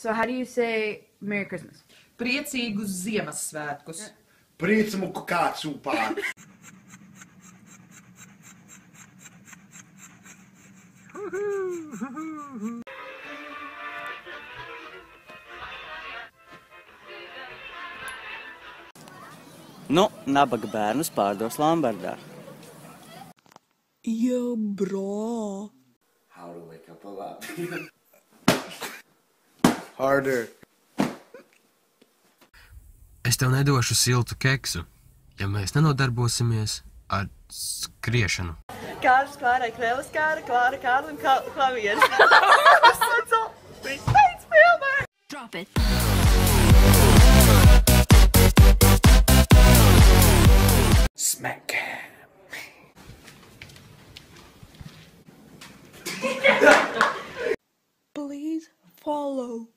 So how do you say Merry Christmas? Priecīgus Ziemassvētkus. Priecmuku kādsupā. Nu, nabaga bērnus pārdos Lamberdā. Yo, bro. How to wake up a lot. Harder. Es tev nedošu siltu keksu, ja mēs nenodarbosimies ar skriešanu. Kārs Klārai Krēlis kāra, Klāra Kārlim klavieris. Drop it. Smack. Please follow.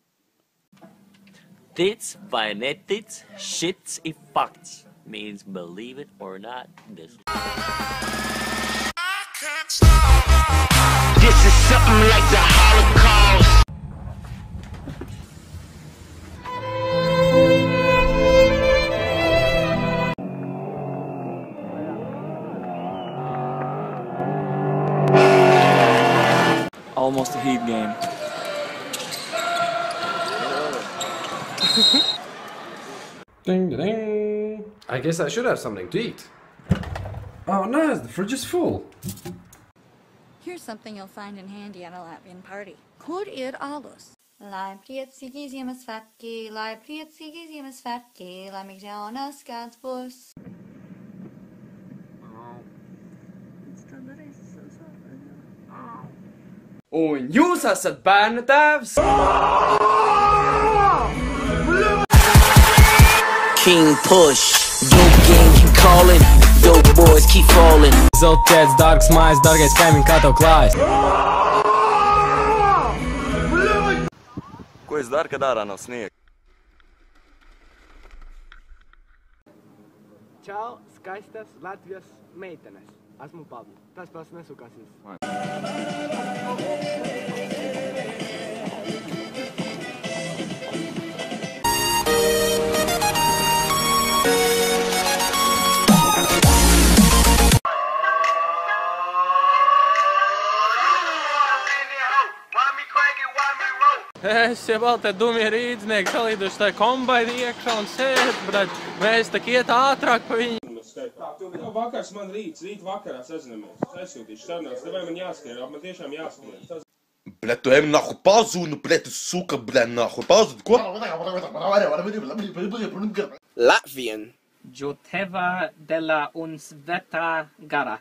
Tic vai netic, shits ir fakts. Means believe it or not, this. This is something like the Holocaust. Almost a Heat game. Ding ding. I guess I should have something to eat. Oh nice, the fridge is full. Here's something you'll find in handy at a Latvian party. Kur ir alus? Lai priecīgi Ziemassvētki, lai priecīgi Ziemassvētki, laimīgs jaunas gads būs. Un jūs esat bērna tēvs? King push, dope gang keep calling, dope boys keep falling. Zeltēts, dārgs mājas, dārgais kaimiņ, kā tev klājas? Ko es daru, kad ārā nav sniega? Čau, skaistas Latvijas meitenes. Esmu Pabli. Tas pats nesukāsies. Es jau vēl te dumie rīdznieki salīduši tā kombaini iekšā un sēd, bet mēs tak iet ātrāk pa viņu. Vakars man rīt vakarā sazinamies. Aizsūtīšu sarunās, tev man jāskrien, man tiešām jāskrien. Блядь, tu ej nahуй pauzu, nu, блядь, tu suka, блядь, nahуй pauzu, ko? Latvian. Joteva de la un sveta gara.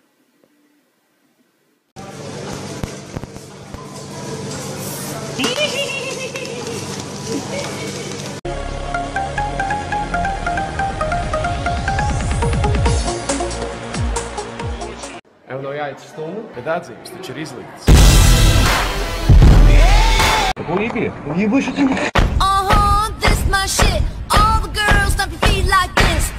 Ev no jāiet stundu, bet atzīmes taču ir izliktas. Ko īpie? This my shit. All the girls stomp your feet like this.